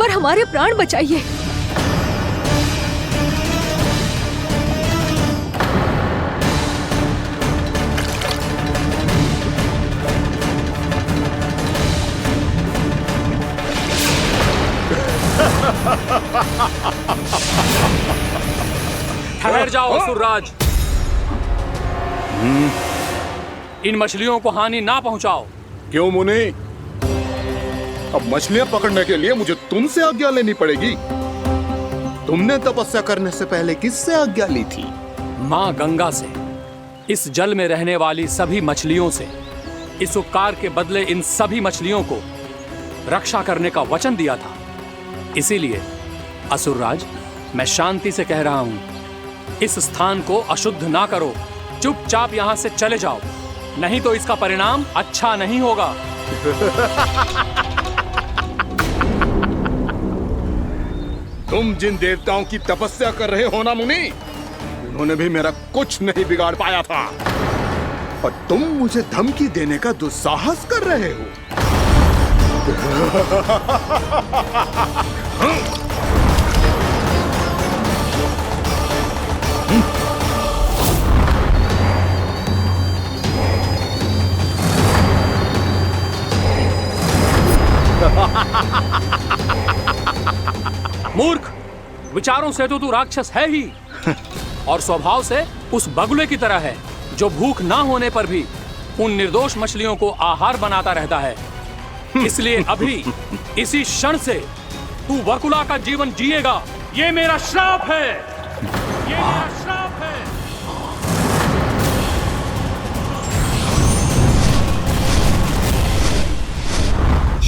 पर हमारे प्राण बचाइए। ठहर जाओ असुरराज। इन मछलियों को हानि ना पहुंचाओ। क्यों मुनि? अब मछलियां पकड़ने के लिए मुझे तुमसे आज्ञा लेनी पड़ेगी। तुमने तपस्या करने से पहले किससे आज्ञा ली थी? मां गंगा से, इस जल में रहने वाली सभी मछलियों से। इस उपकार के बदले इन सभी मछलियों को रक्षा करने का वचन दिया था। इसीलिए असुरराज, मैं शांति से कह रहा हूं, इस स्थान को अशुद्ध ना करो। चुपचाप यहां से चले जाओ, नहीं तो इसका परिणाम अच्छा नहीं होगा। तुम जिन देवताओं की तपस्या कर रहे हो ना मुनि, उन्होंने भी मेरा कुछ नहीं बिगाड़ पाया था, और तुम मुझे धमकी देने का दुस्साहस कर रहे हो। मूर्ख, विचारों से तो तू राक्षस है ही, और स्वभाव से उस बगुले की तरह है जो भूख ना होने पर भी उन निर्दोष मछलियों को आहार बनाता रहता है। इसलिए अभी इसी क्षण से तू वकुला का जीवन जिएगा। ये मेरा श्राप है, ये मेरा श्राप है।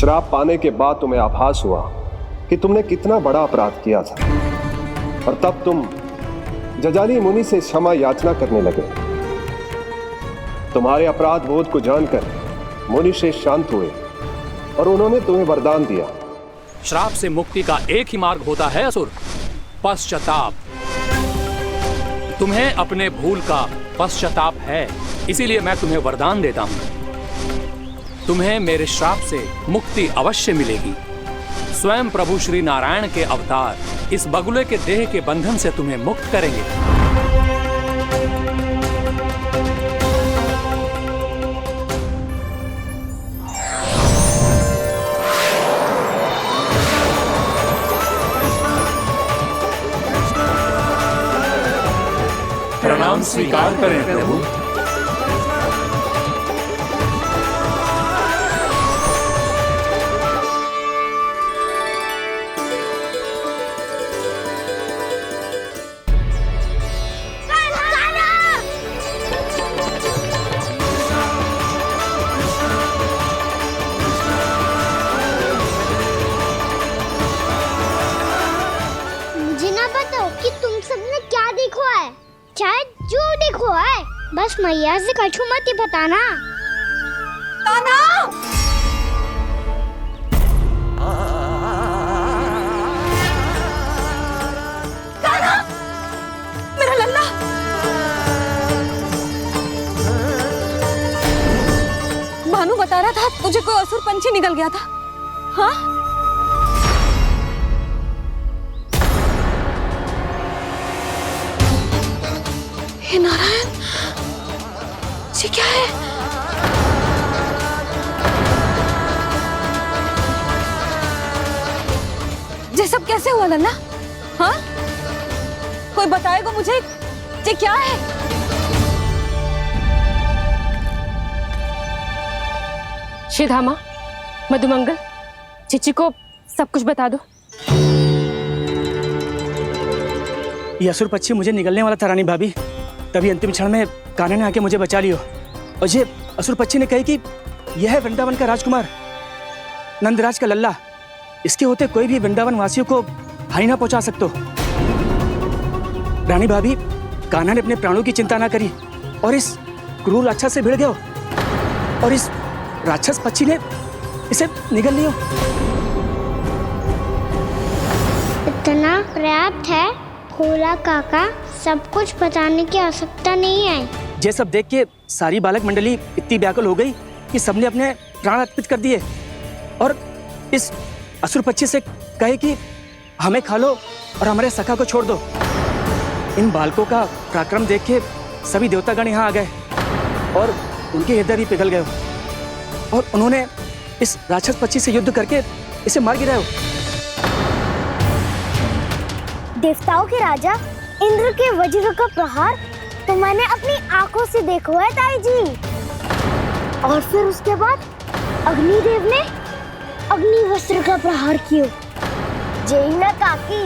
श्राप पाने के बाद तुम्हें आभास हुआ कि तुमने कितना बड़ा अपराध किया था, और तब तुम जजाली मुनि से क्षमा याचना करने लगे। तुम्हारे अपराध बोध को जानकर मुनि से शांत हुए और उन्होंने तुम्हें वरदान दिया। श्राप से मुक्ति का एक ही मार्ग होता है असुर, पश्चाताप। तुम्हें अपने भूल का पश्चाताप है, इसीलिए मैं तुम्हें वरदान देता हूं। तुम्हें मेरे श्राप से मुक्ति अवश्य मिलेगी। स्वयं प्रभु श्री नारायण के अवतार इस बगुले के देह के बंधन से तुम्हें मुक्त करेंगे। प्रणाम स्वीकार करें प्रभु। बस मैया से कछु मत ही बताना। कान्हा! कान्हा! मेरा लल्ला! भानु बता रहा था तुझे कोई असुर पंछी निकल गया था। हाँ? हे नारायण, ये क्या है? ये सब कैसे हुआ लल्ला? हाँ? कोई बताएगा मुझे ये क्या है? श्रीधामा, मधुमंगल, चिची को सब कुछ बता दो। ये असुर पक्षी मुझे निगलने वाला था रानी भाभी, तभी अंतिम क्षण में कान्हा ने आके मुझे बचा लियो। और ये असुर पक्षी ने कही कि यह है वृंदावन का राजकुमार, नंदराज का लल्ला। इसके होते कोई भी वृंदावन वासियों को हानि ना पहुंचा सकते। रानी भाभी, कान्हा ने अपने प्राणों की चिंता ना करी और इस क्रूर राक्षस से भिड़ गयो, और इस राक्षस पक्षी ने इसे निगल लियो। इतना पर्याप्त है भोला काका, सब कुछ बताने की आवश्यकता नहीं है। ये सब देख के सारी बालक मंडली इतनी व्याकुल हो गई कि सबने अपने प्राण अर्पित कर दिए, और इस असुर पक्षी से कहे कि हमें खा लो और हमारे सखा को छोड़ दो। इन बालकों का पराक्रम देख के सभी देवतागण यहाँ आ गए और उनके हृदय भी पिघल गए और उन्होंने इस राक्षस पक्षी से युद्ध करके इसे मार गिराया। देवताओं के राजा इंद्र के वज्र का प्रहार तो मैंने अपनी आंखों से देखा है ताई जी। और फिर उसके बाद अग्निदेव ने अग्निवस्त्र का प्रहार किया। जय ना काकी,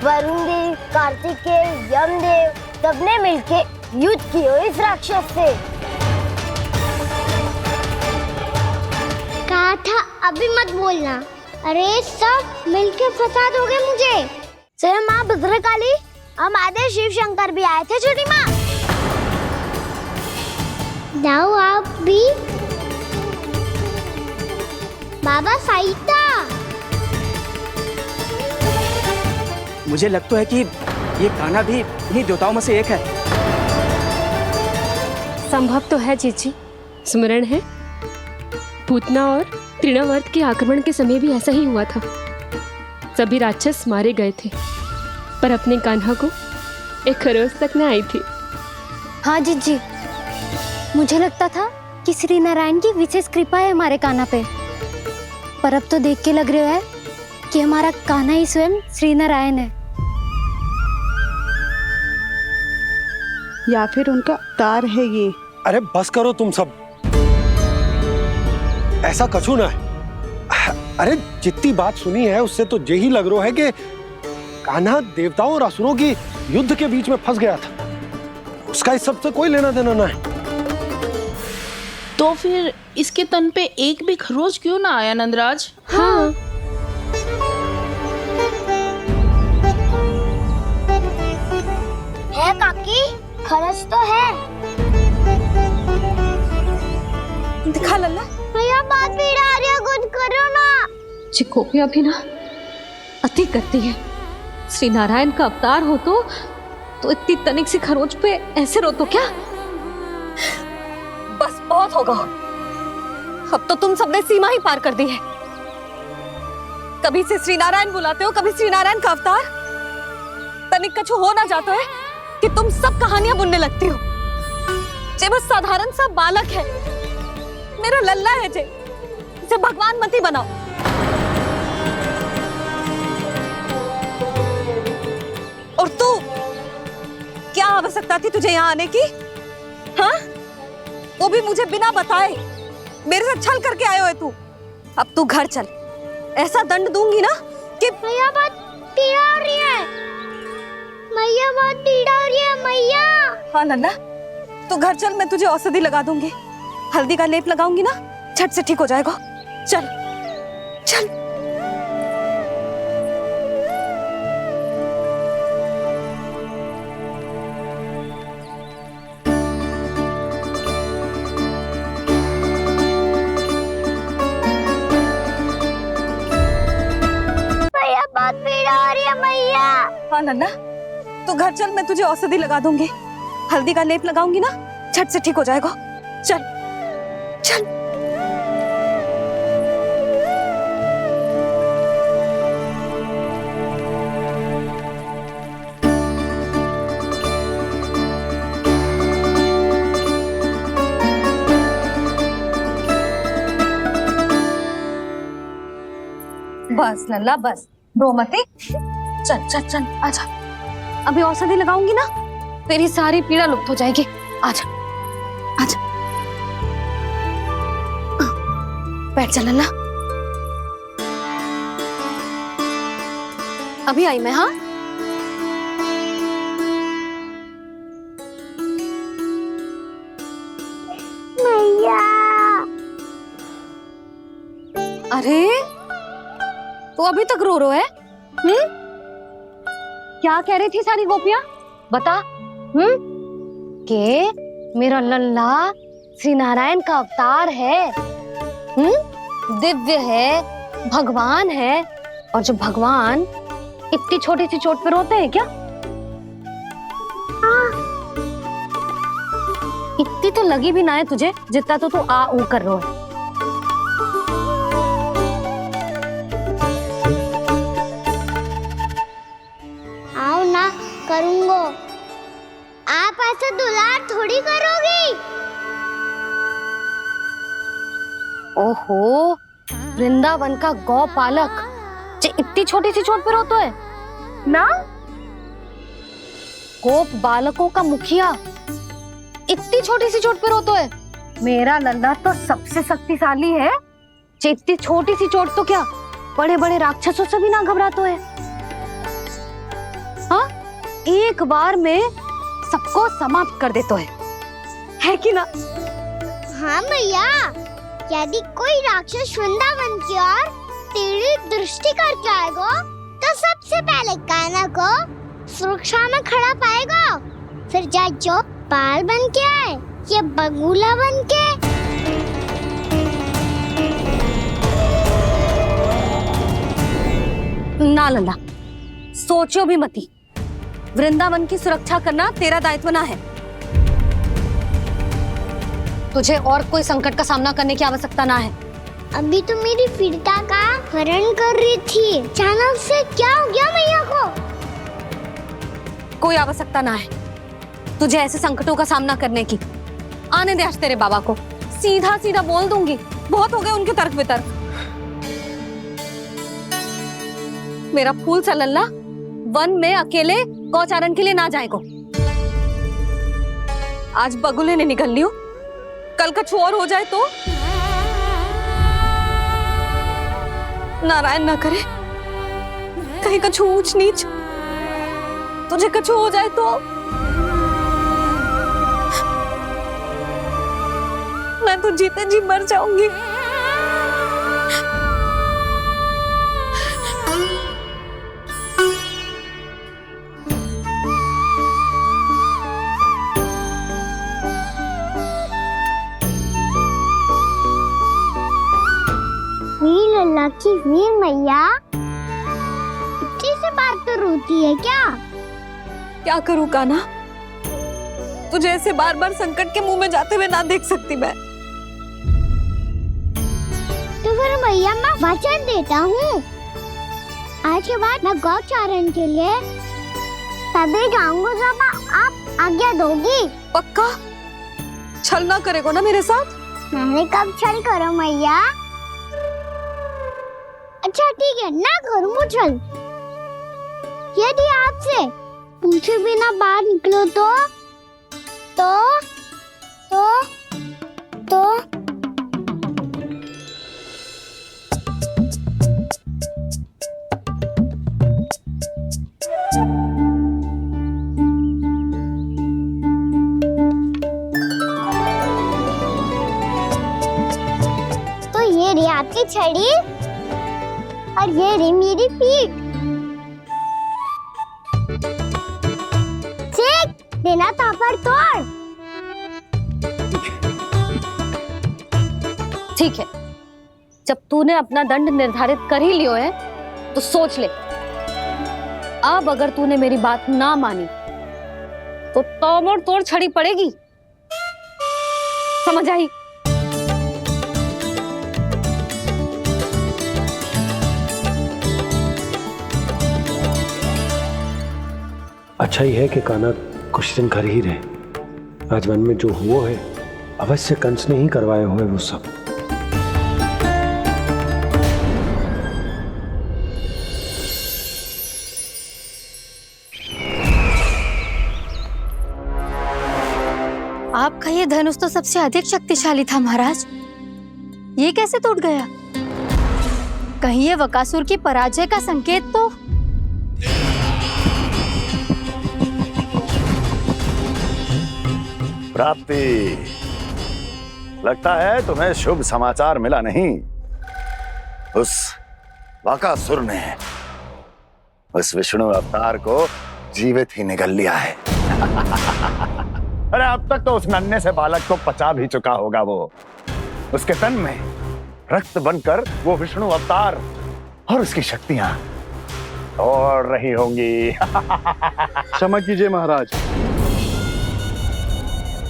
वरुण देव, कार्तिकेय, यमदेव सबने मिलके युद्ध किया इस राक्षस से। कहा था अभी मत बोलना। अरे सब मिलके फंसा दोगे मुझे। जय माँ भद्रकाली, हमारे शिव शंकर भी आए थे छोटी माँ। जाओ आप भी। बाबा साईता। मुझे लगता है कि ये कान्हा भी इन्हीं देवताओं में से एक है। संभव तो है जीजी। स्मरण है पूतना और तृणावर्त के आक्रमण के समय भी ऐसा ही हुआ था। सभी राक्षस मारे गए थे पर अपने कान्हा को एक खरोच तक न आई थी। हाँ जीजी, मुझे लगता था कि श्री नारायण की विशेष कृपा है हमारे कान्हा पे, पर अब तो देख के लग रहा है कि हमारा कान्हा ही स्वयं श्री नारायण है। या फिर उनका अवतार है ये। अरे बस करो तुम सब, ऐसा कछु ना है। अरे जितनी बात सुनी है उससे तो यही लग रहा है कि कान्हा देवताओं और असुरों की युद्ध के बीच में फंस गया था। उसका इस सब से कोई लेना देना ना है। तो फिर इसके तन पे एक भी खरोच क्यों ना आया नंदराज? हाँ, है काकी, खरच तो है। दिखा लल्ला। भैया बात पीड़ा आ रही है, कुछ करो ना। चिकोपिया भी ना अति करती है। श्री नारायण का अवतार हो तो इतनी तनिक सी खरोच पे ऐसे रो तो क्या? बस बहुत होगा। अब तो तुम सबने सीमा ही पार कर दी है। कभी से श्री नारायण बुलाते हो, कभी श्री नारायण का अवतार। तनिक कछु हो ना जाता है कि तुम सब कहानियां बुनने लगती हो। जे बस साधारण सा बालक है, मेरा लल्ला है जे, इसे भगवान मत ही बनाओ। और तू, क्या आवश्यकता थी तुझे यहाँ आने की? हाँ? वो भी मुझे बिना बताए मेरे साथ छल करके आए हो तू। अब तू घर चल, ऐसा दंड दूंगी ना कि मैया बहुत पीड़ा हो रही है। मैया बहुत पीड़ा हो रही है मैया। हाँ लल्ला, तू घर चल, मैं तुझे औषधि लगा दूंगी। हल्दी का लेप लगाऊंगी ना, झट से ठीक हो जाएगा। चल चल। मैया बहुत पीड़ा हो रही है मैया। हाँ लल्ला, तू घर चल, मैं तुझे औषधि लगा दूंगी। हल्दी का लेप लगाऊंगी ना, झट से ठीक हो जाएगा। चल चल। बस लल्ला बस, रो मती। चल चल चल, आजा। अभी औषधि लगाऊंगी ना, तेरी सारी पीड़ा लुप्त हो जाएगी। आजा आजा, बैठ जा लल्ला। अभी आई मैं। हाँ मैया। अरे तू अभी तक रो है? क्या कह रही थी सारी गोपियां? बता। के मेरा लल्ला श्री नारायण का अवतार है, दिव्य है, भगवान है। और जो भगवान इतनी छोटी सी चोट पे रोते हैं क्या? इतनी तो लगी भी ना है तुझे जितना तो तू आ ऊ कर रहा है। थोड़ी करोगी। ओहो, वृंदावन का गौपालक जो इतनी छोटी सी चोट पे रोता है ना, गोप बालकों का मुखिया इतनी छोटी सी चोट पे रोता है। मेरा लल्ला तो सबसे शक्तिशाली है, जो इतनी छोटी सी चोट तो क्या बड़े बड़े राक्षसों से भी ना घबराता है। हाँ, एक बार में सबको समाप्त कर देता है कि ना? हाँ मैया, यदि कोई राक्षस वृंदावन की ओर टेढ़ी दृष्टि करके आएगा तो सबसे पहले कान्हा को सुरक्षा में खड़ा पाएगा, फिर चाहे जो बाल बन के आए या बगुला बन के। ना लल्ला, सोचो भी मती, वृंदावन की सुरक्षा करना तेरा दायित्व ना है। तुझे और कोई संकट का सामना करने की आवश्यकता ना है। अभी तो मेरी पीड़िता का हरण कर रही थी, अचानक से क्या हो गया मैया को? कोई आवश्यकता ना है तुझे ऐसे संकटों का सामना करने की। आने दे आज तेरे बाबा को, सीधा सीधा बोल दूंगी, बहुत हो गए उनके तर्क वितर्क। मेरा फूल सा लल्ला वन में अकेले गौचारण के लिए ना जाए को। आज बगुले ने निकल लियो, कल कछु और हो जाए तो? नारायण ना करे, कहीं कछु ऊंच नीच तुझे कछु हो जाए तो? मैं तो जीते जी मर जाऊंगी। वीर लल्ला की वीर मैया इतनी से बात तो रोती है क्या? क्या करूं कान्हा, तुझे ऐसे बार बार संकट के मुंह में जाते हुए ना देख सकती मैं। तो फिर मैया मैं वचन देता हूँ, आज के बाद मैं गौचारण के लिए तभी जाऊंगा जब आप आज्ञा दोगी। पक्का? छल ना करेगा ना मेरे साथ? मैंने कब छल करो मैया? अच्छा ठीक है, ना करूँ छल। यदि आपसे पूछे बिना बाहर निकलो तो ये रही आपकी छड़ी और ये रही मेरी पीठ। देना तापर तोड़। ठीक है, जब तूने अपना दंड निर्धारित कर ही लियो है तो सोच ले, अब अगर तूने मेरी बात ना मानी तो तोड़ तोड़ छड़ी पड़ेगी, समझ आई? अच्छा ही है कि कान्हा कुछ दिन घर ही रहे। आज वन में जो हुआ है अवश्य कंस ने ही करवाए हुए वो सब। आपका ये धनुष तो सबसे अधिक शक्तिशाली था महाराज, ये कैसे टूट गया? कहीं ये बकासुर की पराजय का संकेत तो? प्राप्ति, लगता है तुम्हें शुभ समाचार मिला नहीं। उस बकासुर ने उस विष्णु अवतार को जीवित ही निगल लिया है। अरे अब तक तो उस नन्हे से बालक को पचा भी चुका होगा वो। उसके तन में रक्त बनकर वो विष्णु अवतार और उसकी शक्तियां दौड़ रही होंगी। क्षमा कीजिए महाराज।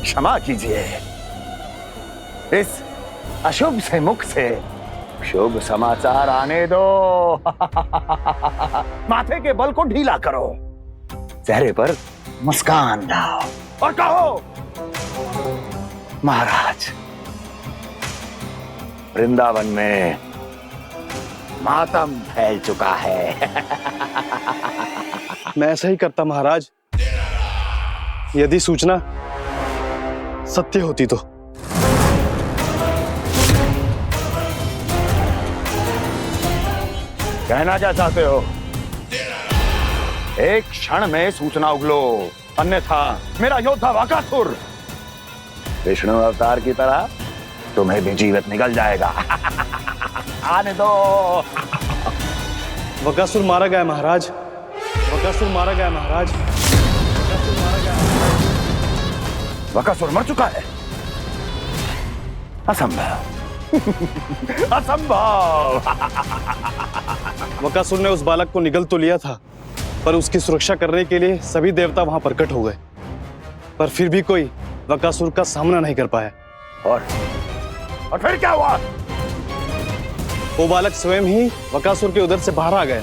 क्षमा कीजिए, इस अशुभ से मुख से शुभ समाचार आने दो। माथे के बल को ढीला करो, चेहरे पर मुस्कान लाओ और कहो महाराज, वृंदावन में मातम फैल चुका है। मैं ऐसा ही करता महाराज, यदि सूचना सत्य होती तो। कहना क्या चाहते हो? एक क्षण में सूचना उगलो, अन्यथा मेरा योद्धा वकासुर विष्णु अवतार की तरह तुम्हें भी जीवित निकल जाएगा। आने दो। वकासुर मारा गया महाराज, वकासुर मारा गया महाराज, वकासुर मारा गया। वकासुर मर चुका है? असंभव। असंभव। वकासुर ने उस बालक को निगल तो लिया था, पर उसकी सुरक्षा करने के लिए सभी देवता वहां प्रकट हो गए, पर फिर भी कोई वकासुर का सामना नहीं कर पाया। और फिर क्या हुआ? वो बालक स्वयं ही वकासुर के उदर से बाहर आ गया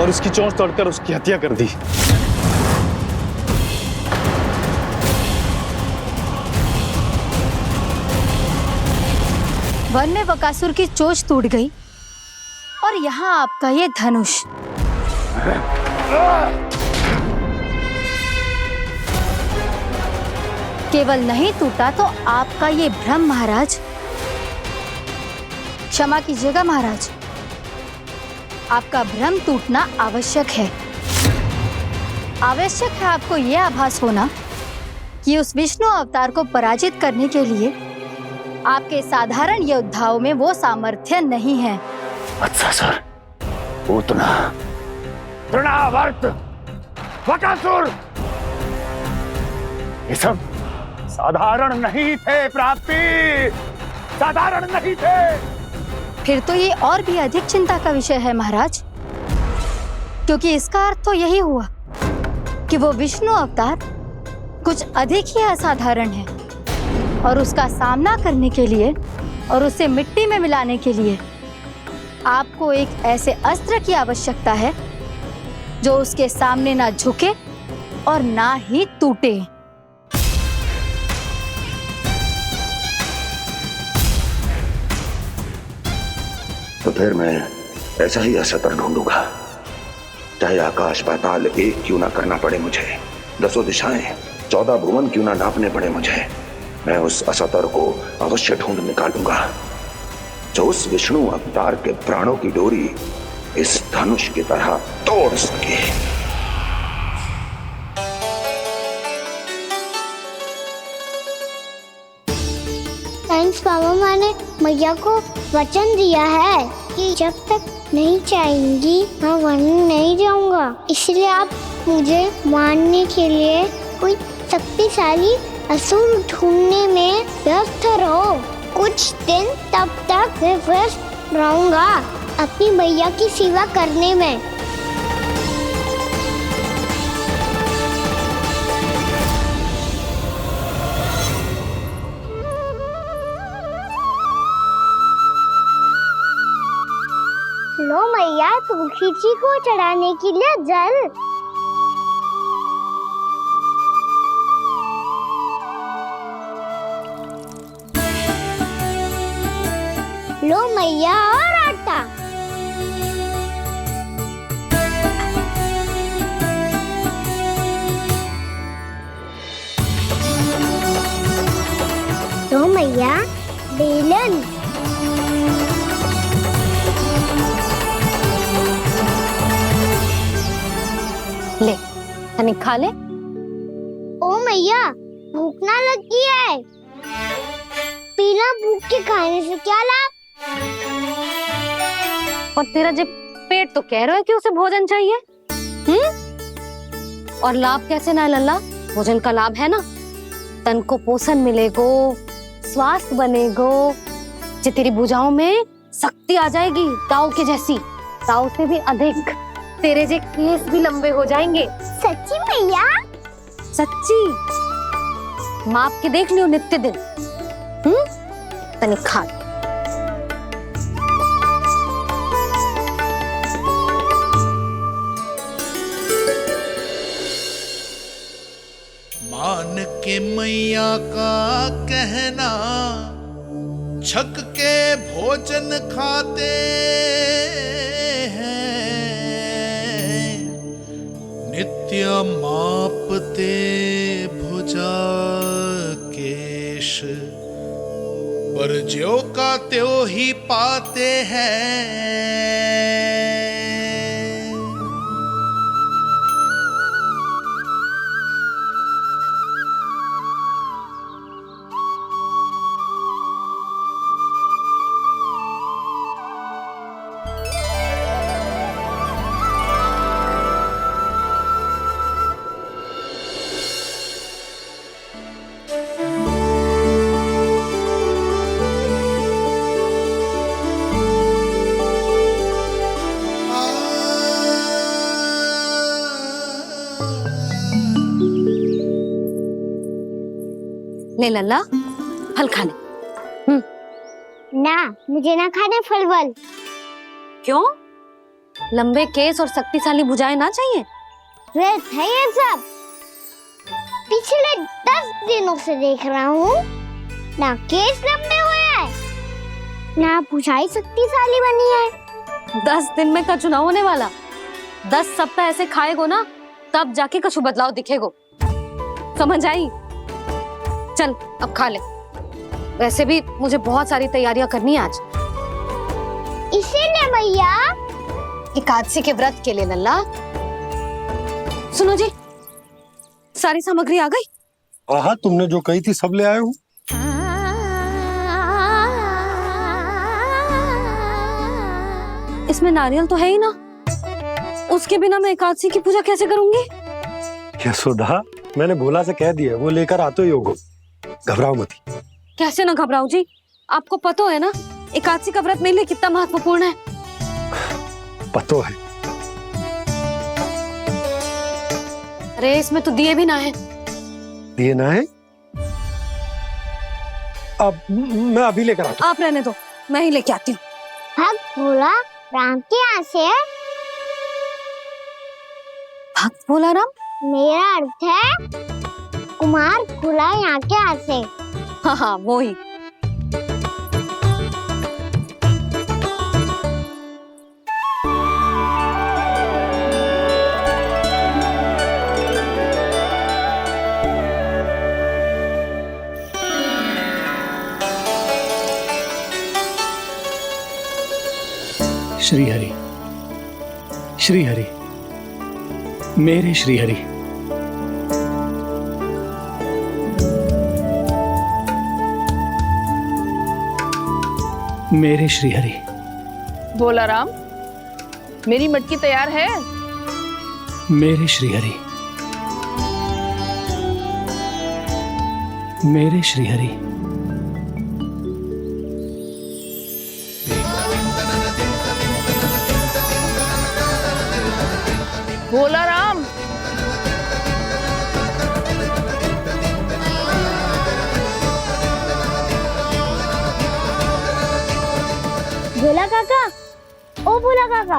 और उसकी चोंच तोड़कर उसकी हत्या कर दी। वन में वकासुर की चोंच टूट गई और यहाँ आपका ये धनुष। केवल नहीं टूटा तो आपका ये भ्रम महाराज। क्षमा कीजिएगा महाराज, आपका भ्रम टूटना आवश्यक है। आवश्यक है आपको यह आभास होना कि उस विष्णु अवतार को पराजित करने के लिए आपके साधारण योद्धाओं में वो सामर्थ्य नहीं है। वत्सासुर, पूतना, तृणावर्त, वकासुर, ये सब साधारण नहीं थे प्राप्ति, साधारण नहीं थे। फिर तो ये और भी अधिक चिंता का विषय है महाराज, क्योंकि इसका अर्थ तो यही हुआ कि वो विष्णु अवतार कुछ अधिक ही असाधारण है और उसका सामना करने के लिए और उसे मिट्टी में मिलाने के लिए आपको एक ऐसे अस्त्र की आवश्यकता है जो उसके सामने ना झुके और ना ही टूटे। तो फिर मैं ऐसा ही असत्र ढूंढूंगा, चाहे आकाश पाताल एक क्यों ना करना पड़े मुझे, 10 दिशाएं 14 भुवन क्यों ना नापने पड़े मुझे, मैं उस असतर को अवश्य ढूंढ निकालूंगा जो उस विष्णु अवतार के प्राणों की डोरी इस धनुष की तरह तोड़ सके। साइंस पापा ने मैया को वचन दिया है कि जब तक नहीं चाहेंगी मैं वन नहीं जाऊंगा, इसलिए आप मुझे मारने के लिए कोई शक्तिशाली असुर ढूंढने में व्यस्त रहो। कुछ दिन तब तक मैं व्यस्त रहूंगा अपनी मैया की सेवा करने में। लो मैया, तुलसी जी को चढ़ाने के लिए जल। लो मैया, और आटा। लो मैया, बेलन। ले, तनिक खा ले। ओ मैया, भूख ना लगी है। बिना भूख के खाने से क्या लाभ? और तेरा जब पेट तो कह रहा है कि उसे भोजन चाहिए, और लाभ कैसे ना लल्ला? भोजन का लाभ है ना, तन को पोषण मिलेगो, स्वास्थ्य बनेगो, जे तेरी भुजाओं में शक्ति आ जाएगी, ताऊ के जैसी, ताऊ से भी अधिक। तेरे जे केस भी लंबे हो जाएंगे। सच्ची मैया? सच्ची। माप के देख लियो नित्य दिन। तनिक खा। मान कि मैया का कहना छक के भोजन खाते हैं, नित्य मापते भुजा केश, पर ज्यों का त्यों ही पाते हैं। ले लल्ला, फल खाने। ना, मुझे ना खाने फल वल। क्यों? लंबे केस और शक्तिशाली भुजाएं ना चाहिए? व्यर्थ है ये सब। पिछले 10 दिनों से देख रहा हूँ, ना केस लंबे हुए हैं, ना भुजाएं शक्तिशाली बनी है। 10 दिन में का चुनाव होने वाला। 10 सप्ताह ऐसे खाएगो ना, तब जाके कछु बदलाव दिखेगो। समझ आई? चल अब खा ले। वैसे भी मुझे बहुत सारी तैयारियां करनी है आज। इसीलिए भैया एकादशी के व्रत के लिए लल्ला। सुनो जी, सारी सामग्री आ गई? हाँ, तुमने जो कही थी सब ले आए हूँ। इसमें नारियल तो है ही ना, उसके बिना मैं एकादशी की पूजा कैसे करूंगी? यशोदा, मैंने भोला से कह दिया, वो लेकर आते ही होगा। घबराओ मत। कैसे ना घबराऊं जी, आपको पता है ना एकादशी का व्रत मेरे लिए कितना महत्वपूर्ण है। पता है। अरे इसमें तो दिए भी ना है। दिए ना है? अब मैं अभी लेकर आता हूँ। आप रहने दो, मैं ही लेके आती हूँ। भक्त भोला राम के यहाँ से है? भक्त भोला राम? मेरा अर्थ है कुमार भोला यहाँ के यहाँ से। हाँ हाँ, वो ही। श्री हरि, श्री हरि, मेरे श्री हरि। मेरे श्री हरि। भोला राम, मेरी मटकी तैयार है? मेरे श्री हरि, मेरे श्री हरि। भोला राम, भोला काका, ओ भोला काका।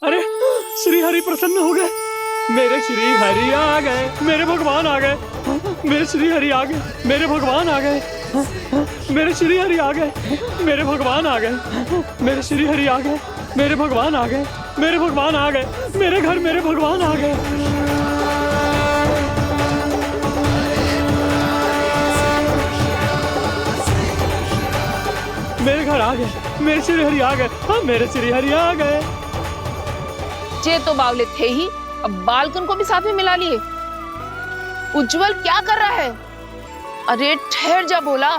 अरे श्री हरि प्रसन्न हो गए। मेरे श्री हरि आ गए, मेरे भगवान आ गए। मेरे श्री हरि आ गए, मेरे भगवान आ गए। मेरे श्री हरि आ गए, मेरे भगवान आ गए। मेरे श्री हरि आ गए, मेरे भगवान आ गए। मेरे भगवान आ गए, मेरे घर मेरे भगवान आ गए। मेरे घर आ गए, मेरे श्री हरि आ गए। हाँ, मेरे श्री हरि आ गए। जे तो बावले थे ही, अब बालकन को भी साथ में मिला लिए। उज्जवल क्या कर रहा है? अरे ठहर जा भोला।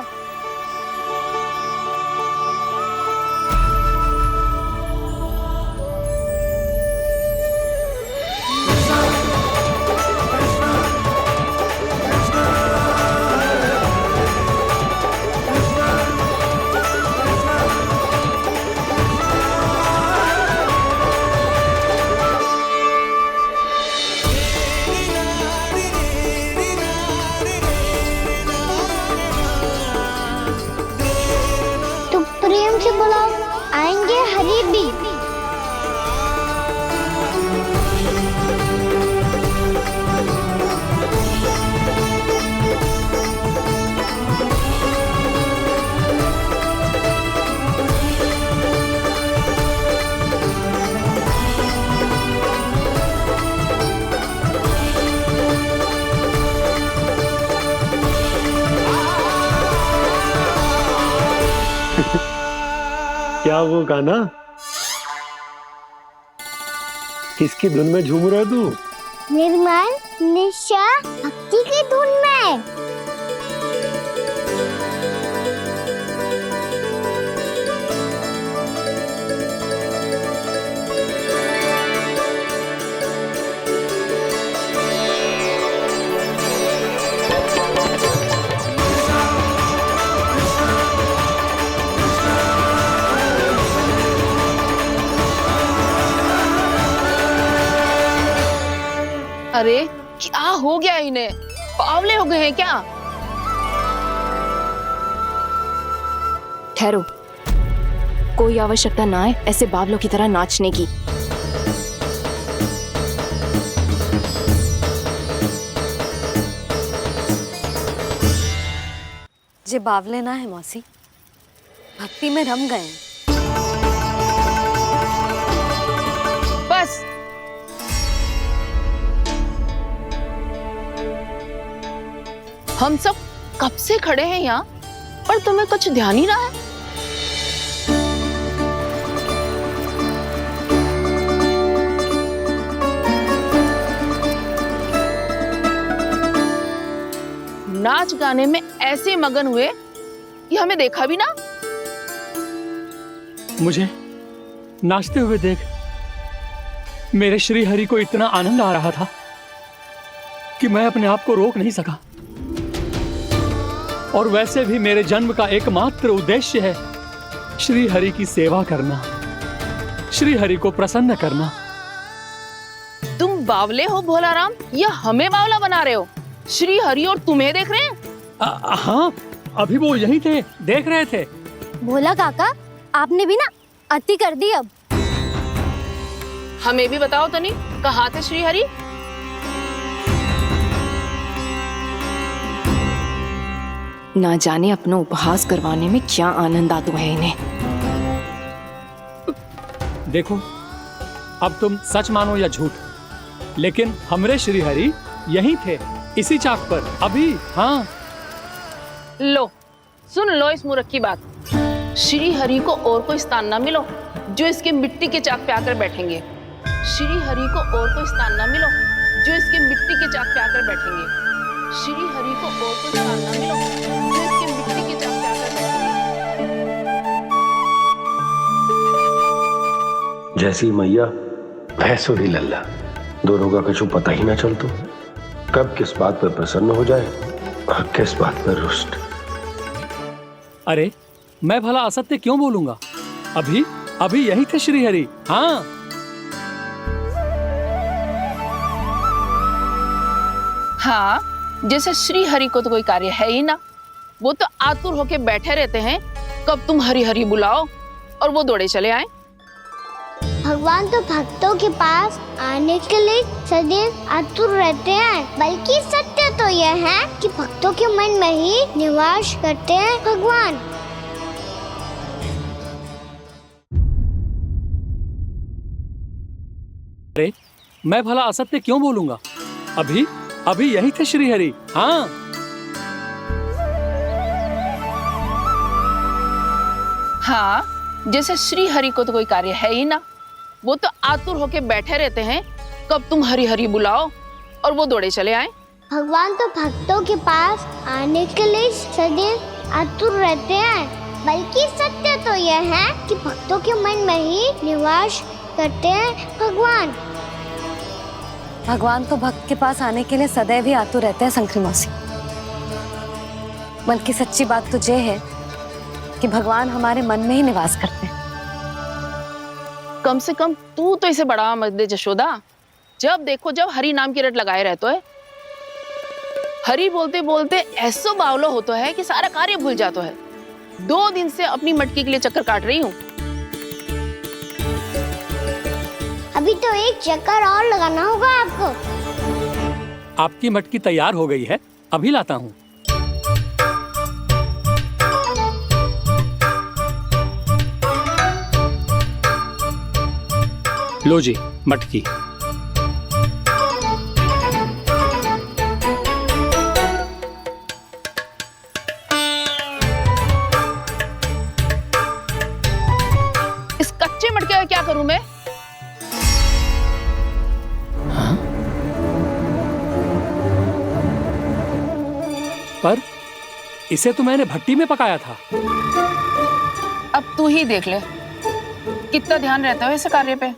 क्या वो गाना? किसकी धुन में झूम रहा तू? निर्मल निशा भक्ति की धुन में। अरे क्या हो गया इन्हें? बावले हो गए हैं क्या? ठहरो, कोई आवश्यकता ना है ऐसे बावलों की तरह नाचने की। जे बावले ना है मौसी, भक्ति में रम गए हैं। बस हम सब कब से खड़े हैं यहाँ, पर तुम्हें कुछ ध्यान ही रहा है। नाच गाने में ऐसे मगन हुए कि हमें देखा भी ना। मुझे नाचते हुए देख मेरे श्री हरि को इतना आनंद आ रहा था कि मैं अपने आप को रोक नहीं सका। और वैसे भी मेरे जन्म का एकमात्र उद्देश्य है श्री हरि की सेवा करना, श्री हरि को प्रसन्न करना। तुम बावले हो भोलाराम, या हमें बावला बना रहे हो? श्री हरि और तुम्हें देख रहे हैं? हाँ, अभी वो यहीं थे, देख रहे थे। भोला काका, आपने भी ना अति कर दी। अब हमें भी बताओ तनी, कहाँ थे श्री हरि? ना जाने अपना उपहास करवाने में क्या आनंद आता है इन्हें। देखो, अब तुम सच मानो या झूठ, लेकिन हमरे श्री हरि यहीं थे, इसी चाक पर अभी। हाँ, लो सुन लो इस मूर्ख की बात। श्री हरि को और कोई स्थान ना मिलो जो इसके मिट्टी के चाक पे आकर बैठेंगे। श्री हरि को और कोई स्थान ना मिलो जो इसके मिट्टी के चाक पे आकर बैठेंगे। श्री हरि को और कोई स्थान ना मिलो जो इसके मिट्टी के चाक पे आकर बैठेंगे। जैसी मैया भैंसो ही लल्ला, दोनों का कुछ पता ही ना चलतो। कब किस बात पर प्रसन्न हो जाए और किस बात पर रुष्ट। अरे मैं भला असत्य क्यों बोलूंगा? अभी अभी यही थे श्री हरि। हाँ, हाँ, जैसे श्री हरि को तो कोई कार्य है ही ना, वो तो आतुर होके बैठे रहते हैं कब तुम हरि हरि बुलाओ और वो दौड़े चले आए। भगवान तो भक्तों के पास आने के लिए सदैव आतुर रहते हैं, बल्कि सत्य तो यह है कि भक्तों के मन में ही निवास करते हैं भगवान। अरे मैं भला असत्य क्यों बोलूंगा? अभी अभी यही थे श्री हरि। हाँ, हाँ, जैसे श्री हरि को तो कोई कार्य है ही ना, वो तो आतुर होके बैठे रहते हैं कब तुम हरि हरि बुलाओ और वो दौड़े चले आए। भगवान तो भक्तों के पास आने के लिए सदैव आतुर रहते हैं, बल्कि सत्य तो यह है कि भक्तों के मन में ही निवास करते हैं भगवान। भगवान तो भक्त के पास आने के लिए सदैव ही आतुर रहते हैं शंकरी मौसी। बल्कि सच्ची बात तो ये है कि भगवान हमारे मन में ही निवास करते हैं। कम से कम तू तो इसे बढ़ावा मत दे जशोदा। जब देखो जब हरि नाम की रट लगाए रहते है। हरि बोलते बोलते ऐसो बावलो होता है कि सारा कार्य भूल जाता है। 2 दिन से अपनी मटकी के लिए चक्कर काट रही हूँ। अभी तो एक चक्कर और लगाना होगा आपको। आपकी मटकी तैयार हो गई है, अभी लाता हूँ। लो जी मटकी। क्या करूं मैं? पर इसे तो मैंने भट्टी में पकाया था। अब तू ही देख ले कितना ध्यान रहता है इस कार्य पे।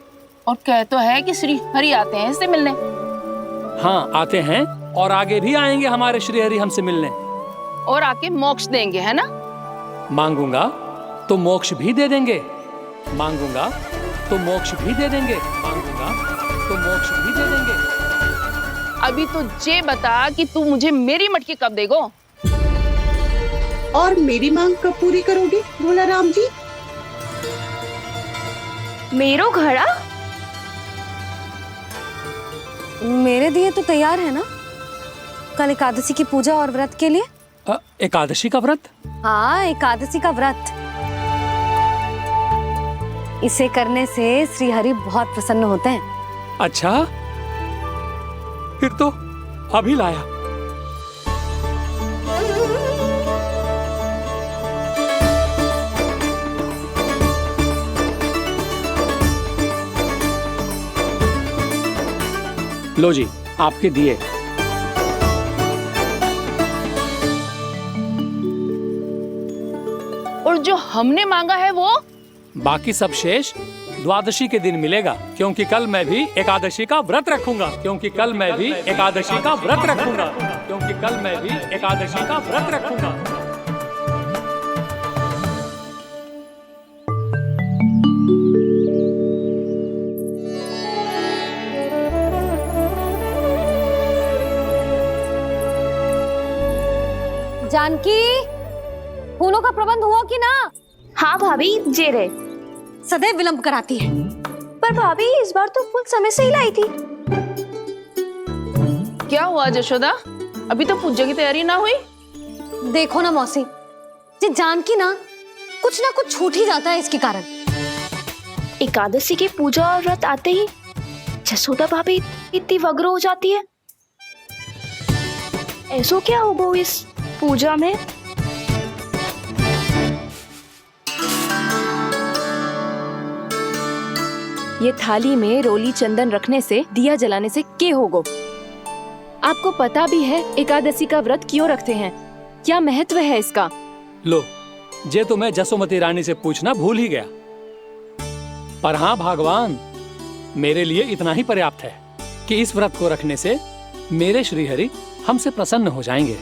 और कह तो है कि श्री हरि आते हैं इससे मिलने। हाँ, आते हैं और आगे भी आएंगे हमारे श्री हरि हमसे मिलने। और आके मोक्ष देंगे, है ना? मांगूंगा तो मोक्ष भी दे देंगे, मांगूंगा तो मोक्ष भी दे देंगे, मांगूंगा तो मोक्ष भी दे देंगे। अभी तो ये बता कि तू मुझे मेरी मटकी कब देगो? और मेरी मांग कब पूरी करोगे भोला राम जी? मेरो घड़ा मेरे दिए तो तैयार है ना कल एकादशी की पूजा और व्रत के लिए? एकादशी का व्रत? हाँ, एकादशी का व्रत। इसे करने से श्री हरि बहुत प्रसन्न होते हैं। अच्छा, फिर तो अभी लाया। लो जी, आपके दिए। और जो हमने मांगा है वो? बाकी सब शेष द्वादशी के दिन मिलेगा, क्योंकि कल मैं भी एकादशी का व्रत रखूंगा, क्योंकि कल मैं भी एकादशी का व्रत रखूंगा, क्योंकि कल मैं भी एकादशी का व्रत रखूंगा। जानकी, फूलों का प्रबंध हुआ कि ना? हाँ भाभी, जे रहे। सदैव विलंब कराती है। पर भाभी इस बार तो फूल समय से ही लाई थी। क्या हुआ जशोदा? अभी तो पूजा की तैयारी ना हुई? देखो ना मौसी, ये जानकी ना कुछ छूट ही जाता है इसके कारण। एकादशी की पूजा और व्रत आते ही जसोदा भाभी इतनी वग्र हो जाती है। ऐसो क्या होगा इस पूजा में? ये थाली में रोली चंदन रखने से, दिया जलाने से के होगो? आपको पता भी है एकादशी का व्रत क्यों रखते हैं? क्या महत्व है इसका? लो, जे तो मैं जसोमती रानी से पूछना भूल ही गया। पर हाँ भगवान, मेरे लिए इतना ही पर्याप्त है कि इस व्रत को रखने से मेरे श्री हरि हमसे प्रसन्न हो जाएंगे।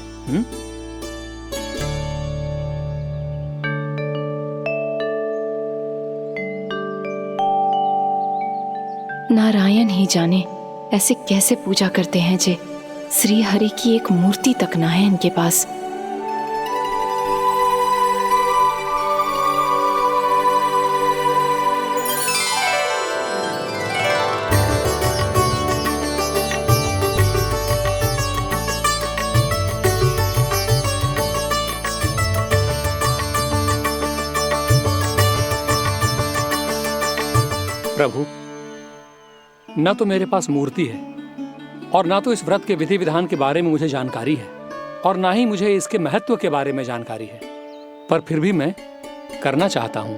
नारायण ही जाने ऐसे कैसे पूजा करते हैं जे श्री हरि की एक मूर्ति तक ना है इनके पास। प्रभु, न तो मेरे पास मूर्ति है और ना तो इस व्रत के विधि विधान के बारे में मुझे जानकारी है और ना ही मुझे इसके महत्व के बारे में जानकारी है, पर फिर भी मैं करना चाहता हूं।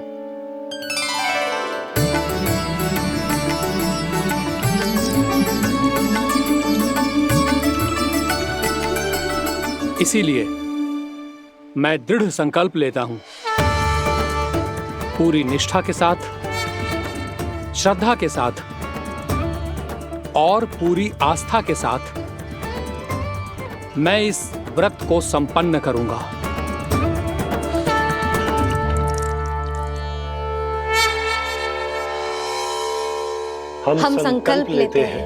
इसीलिए मैं दृढ़ संकल्प लेता हूं, पूरी निष्ठा के साथ, श्रद्धा के साथ और पूरी आस्था के साथ मैं इस व्रत को संपन्न करूंगा। हम संकल्प लेते हैं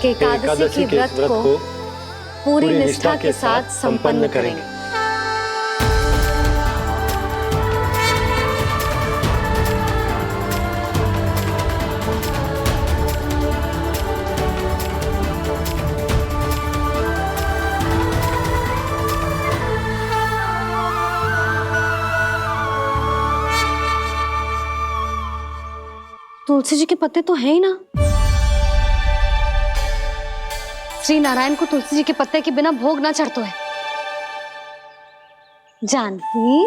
कि एकादशी के व्रत को पूरी निष्ठा के साथ संपन्न करेंगे। तुलसी जी के पत्ते तो हैं ही ना। श्री नारायण को तुलसी जी के पत्ते के बिना भोग ना चढ़तो है। जानकी,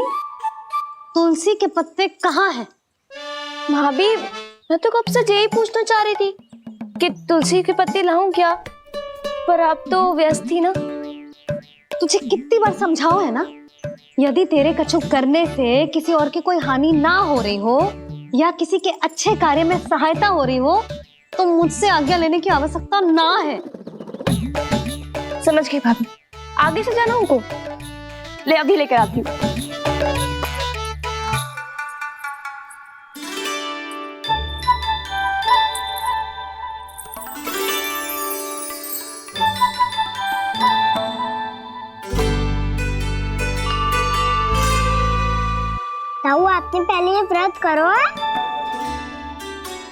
तुलसी के पत्ते कहाँ हैं? भाभी मैं तो कब से यही पूछना चाह रही थी कि तुलसी के पत्ते लाऊं क्या, पर आप तो व्यस्त थी ना। तुझे कितनी बार समझाओ है ना, यदि तेरे कछु करने से किसी और की कोई हानि ना हो रही हो या किसी के अच्छे कार्य में सहायता हो रही हो तो मुझसे आज्ञा लेने की आवश्यकता ना है। समझ गई भाभी, आगे से जाना उनको। ले अभी लेकर आती हूँ। ताऊ, आपने पहले ये व्रत करो है?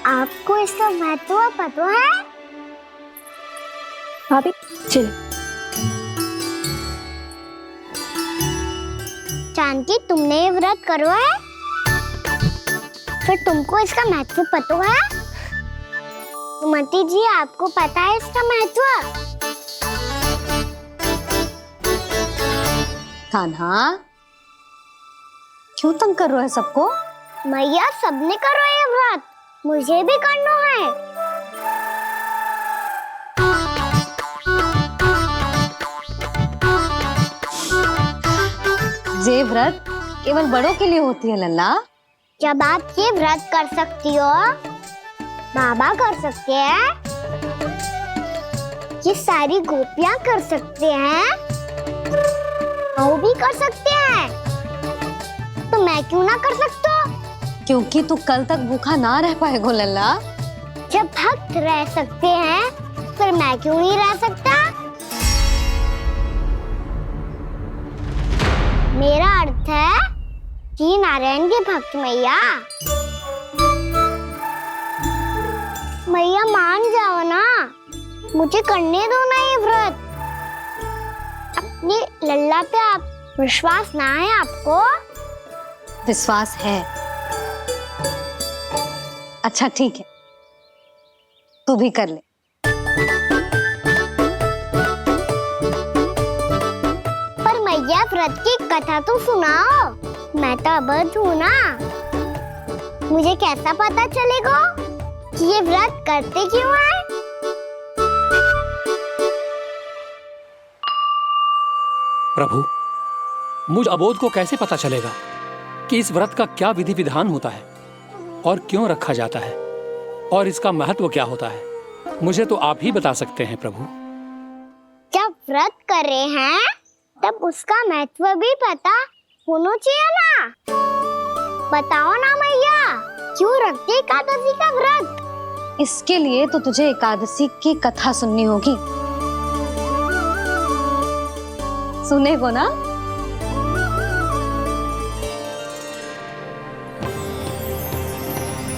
आपको इसका महत्व पता है? भाभी चल। जानकी, तुमने ये व्रत करो है? फिर तुमको इसका महत्व पता है? सुमति जी, आपको पता है इसका महत्व? कान्हा, क्यों तंग कर रहे हो सबको? मैया, सबने करो ये व्रत, मुझे भी करना है। ये व्रत केवल बड़ों के लिए होती है लल्ला। जब आप ये व्रत कर सकती हो, बाबा कर सकते हैं, ये सारी गोपियां कर सकते हैं, वो भी कर सकते हैं, तो मैं क्यों ना कर सकता? क्योंकि तू कल तक भूखा ना रह पाएगा लल्ला। जब भक्त रह सकते हैं, फिर मैं क्यों नहीं रह सकता? मेरा अर्थ है कि नारायण के भक्त मैया। मैया मान जाओ ना, मुझे करने दो ना ये व्रत। अपनी लल्ला पे आप विश्वास ना है आपको? विश्वास है। अच्छा ठीक है, तू भी कर ले। पर मैया, व्रत की कथा तो सुनाओ। मैं तो अबध हूँ ना, मुझे कैसा पता चलेगा कि ये व्रत करते क्यों हैं? प्रभु, मुझ अबोध को कैसे पता चलेगा कि इस व्रत का क्या विधि विधान होता है और क्यों रखा जाता है और इसका महत्व क्या होता है? मुझे तो आप ही बता सकते हैं प्रभु। जब व्रत कर रहे हैं तब उसका महत्व भी पता होना चाहिए ना। बताओ ना मैया, क्यों रखते एकादशी का व्रत? इसके लिए तो तुझे एकादशी की कथा सुननी होगी। सुनेगो ना?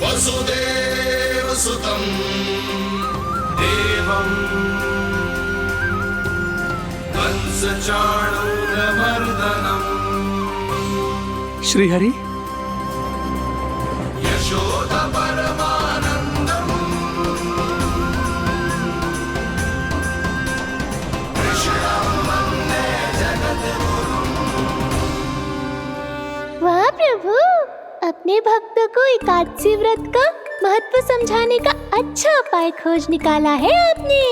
वसुदेव सुतं देवं कंसचाणूरमर्दनम् श्रीहरि, यशोदा परमानन्दम् कृष्णं वन्दे जगद्गुरुम्। वाह प्रभु, अपने भक्तों को एकादशी व्रत का महत्व समझाने का अच्छा उपाय खोज निकाला है आपने।